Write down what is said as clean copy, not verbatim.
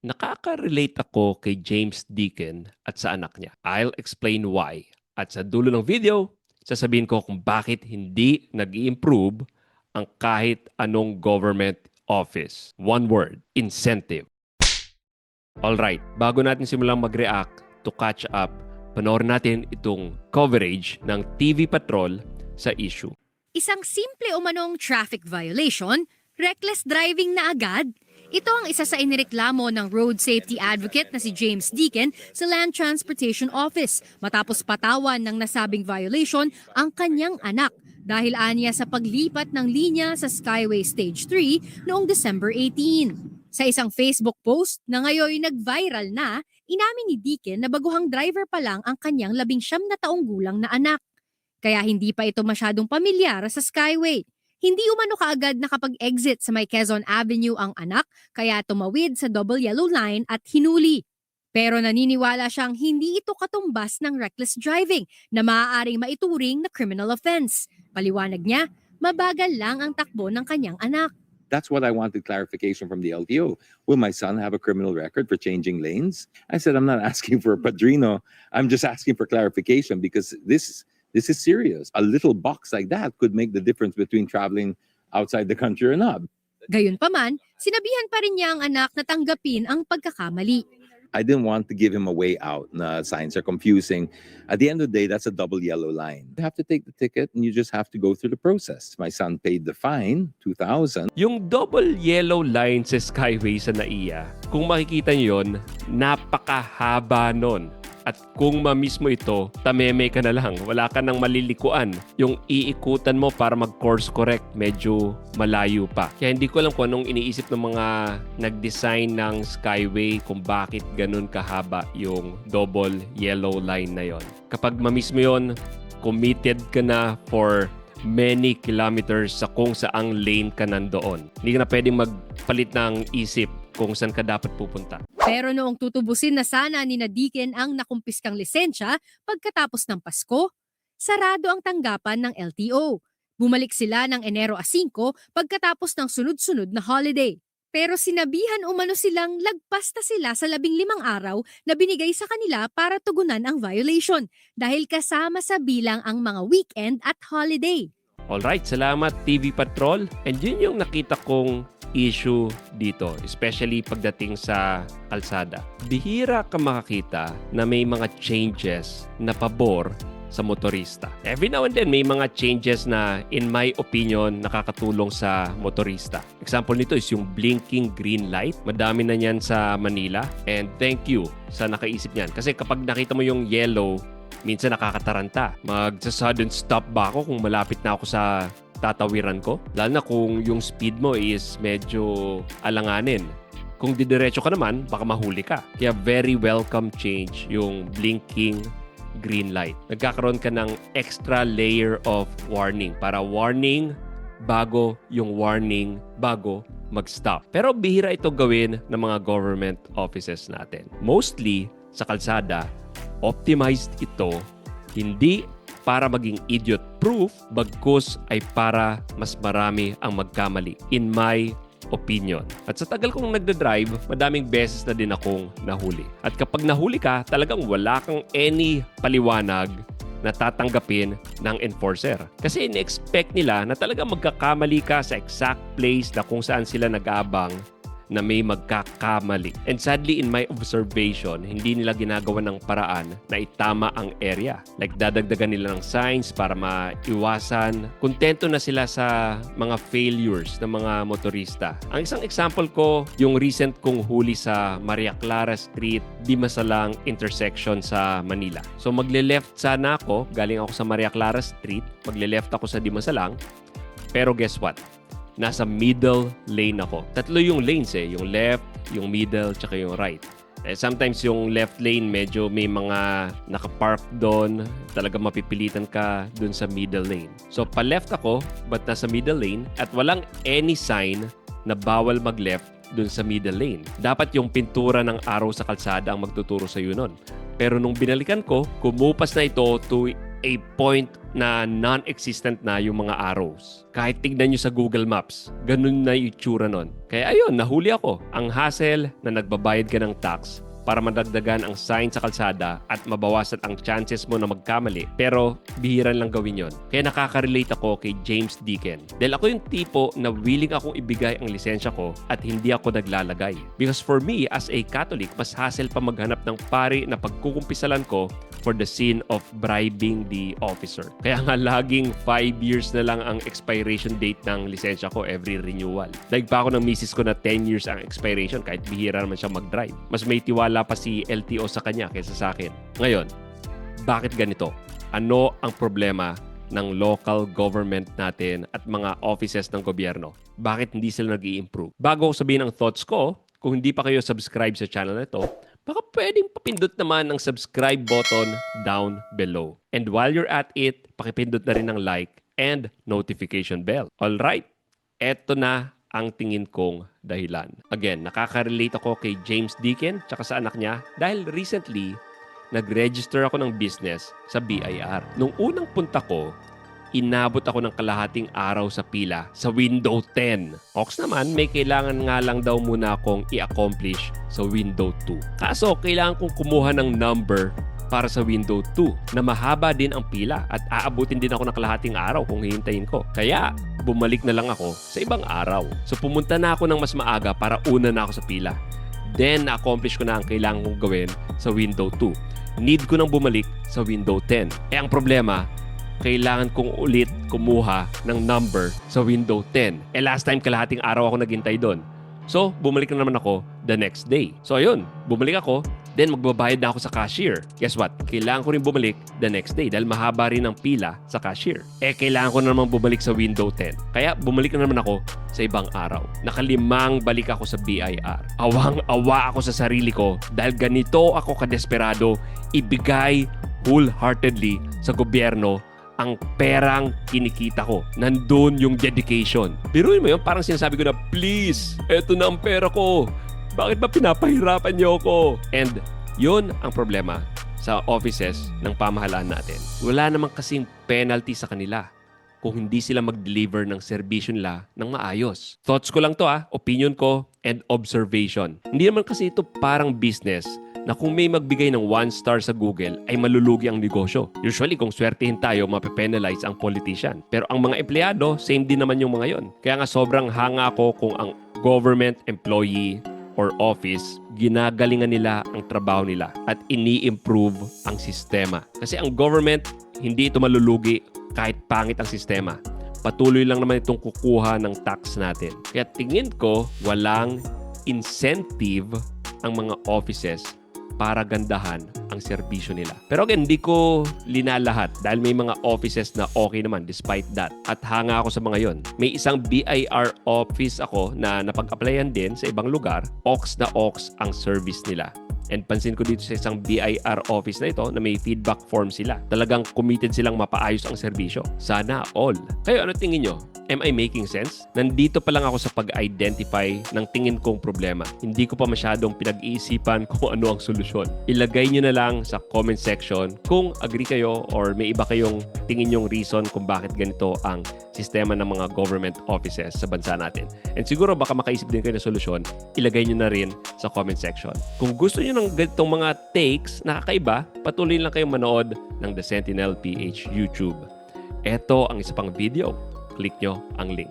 Nakaka-relate ako kay James Deacon at sa anak niya. I'll explain why. At sa dulo ng video, sasabihin ko kung bakit hindi nag-i-improve ang kahit anong government office. One word, incentive. Alright, bago natin simulang mag-react to catch up, panoorin natin itong coverage ng TV Patrol sa issue. Isang simple umanong traffic violation, reckless driving na agad. Ito ang isa sa inireklamo ng road safety advocate na si James Deacon sa Land Transportation Office matapos patawan ng nasabing violation ang kanyang anak dahil aniya sa paglipat ng linya sa Skyway Stage 3 noong December 18. Sa isang Facebook post na ngayon nag-viral na, inamin ni Deacon na baguhang driver pa lang ang kanyang 19 na taong gulang na anak. Kaya hindi pa ito masyadong pamilyar sa Skyway. Hindi umano kaagad nakapag-exit sa may Quezon Avenue ang anak kaya tumawid sa double yellow line at hinuli. Pero naniniwala siyang hindi ito katumbas ng reckless driving na maaaring maituring na criminal offense. Paliwanag niya, mabagal lang ang takbo ng kanyang anak. That's what I wanted clarification from the LTO. Will my son have a criminal record for changing lanes? I said, I'm not asking for a padrino. I'm just asking for clarification because this is serious. A little box like that could make the difference between traveling outside the country or not. Gayunpaman, sinabihan pa rin niya ang anak na tanggapin ang pagkakamali. I didn't want to give him a way out. Na signs are confusing. At the end of the day, that's a double yellow line. You have to take the ticket and you just have to go through the process. My son paid the fine, 2,000. Yung double yellow line sa Skyway sa NAIA, kung makikita nyo yun, napakahaba nun. At kung ma-miss mo ito, tameme ka na lang. Wala ka nang malilikuan. Yung iikutan mo para mag-course correct, medyo malayo pa. Kaya hindi ko alam kung anong iniisip ng mga nag-design ng Skyway kung bakit ganun kahaba yung double yellow line na yon. Kapag ma-miss mo yun, committed ka na for many kilometers sa kung saang lane ka nandoon. Hindi ka na pwedeng magpalit ng isip kung saan ka dapat pupunta. Pero noong tutubusin na sana ni Deacon ang nakumpiskang lisensya pagkatapos ng Pasko, sarado ang tanggapan ng LTO. Bumalik sila ng Enero 5 pagkatapos ng sunod-sunod na holiday. Pero sinabihan umano silang lagpas na sila sa 15 araw na binigay sa kanila para tugunan ang violation dahil kasama sa bilang ang mga weekend at holiday. Alright, salamat TV Patrol. And yun yung nakita kong issue dito, especially pagdating sa kalsada. Bihira ka makakita na may mga changes na pabor sa motorista. Every now and then, may mga changes na, in my opinion, nakakatulong sa motorista. Example nito is yung blinking green light. Madami na yan sa Manila. And thank you sa nakaisip niyan. Kasi kapag nakita mo yung yellow, minsan nakakataranta. Magsa-sudden stop ba ako kung malapit na ako sa tatawiran ko? Lalo na kung yung speed mo is medyo alanganin. Kung didiretso ka naman, baka mahuli ka. Kaya very welcome change yung blinking green light. Nagkakaroon ka ng extra layer of warning. Para warning bago yung warning bago mag-stop. Pero bihira ito gawin ng mga government offices natin. Mostly sa kalsada, optimized ito hindi para maging idiot-proof, bagkus ay para mas marami ang magkamali. In my opinion. At sa tagal kong nagdadrive, madaming beses na din akong nahuli. At kapag nahuli ka, talagang wala kang any paliwanag na tatanggapin ng enforcer. Kasi in-expect nila na talagang magkakamali ka sa exact place na kung saan sila nag-aabang na may magkakamali. And sadly, in my observation, hindi nila ginagawa ng paraan na itama ang area. Like, dadagdagan nila ng signs para maiwasan. Kontento na sila sa mga failures ng mga motorista. Ang isang example ko, yung recent kong huli sa Maria Clara Street, Dimasalang intersection sa Manila. So, magle-left sana ako. Galing ako sa Maria Clara Street. Magle-left ako sa Dimasalang. Pero guess what? Nasa middle lane ako. Tatlo yung lanes eh. Yung left, yung middle, tsaka yung right. Sometimes yung left lane medyo may mga nakapark doon. Talaga mapipilitan ka doon sa middle lane. So pa-left ako but nasa middle lane at walang any sign na bawal mag-left doon sa middle lane. Dapat yung pintura ng araw sa kalsada ang magtuturo sa iyo nun. Pero nung binalikan ko, kumupas na ito to a point na non-existent na yung mga arrows. Kahit tignan nyo sa Google Maps, ganun na yung itsura nun. Kaya ayun, nahuli ako. Ang hassle na nagbabayad ka ng tax para madagdagan ang sign sa kalsada at mabawasan ang chances mo na magkamali. Pero bihiran lang gawin yon. Kaya nakaka-relate ako kay James Deacon. Dahil ako yung tipo na willing akong ibigay ang lisensya ko at hindi ako naglalagay. Because for me, as a Catholic, mas hassle pa maghanap ng pari na pagkukumpisalan ko for the sin of bribing the officer. Kaya nga laging 5 years na lang ang expiration date ng lisensya ko every renewal. Daig pa ako ng misis ko na 10 years ang expiration kahit bihira naman siya mag-drive. Mas may tiwala pa si LTO sa kanya kaysa sa akin. Ngayon, bakit ganito? Ano ang problema ng local government natin at mga offices ng gobyerno? Bakit hindi sila nag-i-improve? Bago ko sabihin ang thoughts ko, kung hindi pa kayo subscribe sa channel na ito, baka pwedeng papindot naman ang subscribe button down below. And while you're at it, pakipindot na rin ng like and notification bell. Alright, eto na ang tingin kong dahilan. Again, nakaka-relate ako kay James Deacon tsaka sa anak niya dahil recently, nag-register ako ng business sa BIR. Nung unang punta ko, inabot ako ng kalahating araw sa pila sa window 10. Ox naman, may kailangan nga lang daw muna akong i-accomplish sa window 2. Kaso, kailangan kong kumuha ng number para sa window 2 na mahaba din ang pila at aabutin din ako ng kalahating araw kung hihintayin ko. Kaya, bumalik na lang ako sa ibang araw. So, pumunta na ako ng mas maaga para una na ako sa pila. Then, na-accomplish ko na ang kailangan kong gawin sa window 2. Need ko nang bumalik sa window 10. Ang problema, kailangan kong ulit kumuha ng number sa window 10. Last time kalahating araw ako naghintay doon. So, bumalik na naman ako the next day. So, ayun, bumalik ako, then magbabayad na ako sa cashier. Guess what? Kailangan ko rin bumalik the next day dahil mahaba rin ang pila sa cashier. Kailangan ko na naman bumalik sa window 10. Kaya, bumalik na naman ako sa ibang araw. Nakalimang balik ako sa BIR. Awang-awa ako sa sarili ko dahil ganito ako kadesperado ibigay wholeheartedly sa gobyerno ang perang kinikita ko. Nandun yung dedication. Biruin mo yun, parang sinasabi ko na, please, eto na ang pera ko. Bakit ba pinapahirapan niyo ako? And yun ang problema sa offices ng pamahalaan natin. Wala namang kasing penalty sa kanila kung hindi sila mag-deliver ng serbisyo nila ng maayos. Thoughts ko lang to opinion ko and observation. Hindi naman kasi ito parang business na kung may magbigay ng 1 star sa Google ay malulugi ang negosyo. Usually, kung swertihin tayo, mape-penalize ang politician. Pero ang mga empleyado, same din naman yung mga yon. Kaya nga sobrang hanga ako kung ang government employee or office, ginagalingan nila ang trabaho nila at ini-improve ang sistema. Kasi ang government, hindi ito malulugi kahit pangit ang sistema. Patuloy lang naman itong kukuha ng tax natin. Kaya tingin ko, walang incentive ang mga offices para gandahan ang serbisyo nila. Pero again, hindi ko linalahat dahil may mga offices na okay naman despite that. At hanga ako sa mga yon. May isang BIR office ako na napag-applyan din sa ibang lugar. Ox na ox ang service nila. And pansin ko dito sa isang BIR office na ito na may feedback form sila. Talagang committed silang mapaayos ang serbisyo. Sana all. Kayo, ano tingin nyo? Am I making sense? Nandito pa lang ako sa pag-identify ng tingin kong problema. Hindi ko pa masyadong pinag-iisipan kung ano ang solusyon. Ilagay nyo na lang sa comment section kung agree kayo or may iba kayong tingin yung reason kung bakit ganito ang sistema ng mga government offices sa bansa natin. And siguro baka makaisip din kayo ng solusyon, ilagay nyo na rin sa comment section. Kung gusto nyo ng ganitong mga takes na kakaiba, patuloy lang kayong manood ng The Sentinel PH YouTube. Ito ang isa pang video. Click nyo ang link.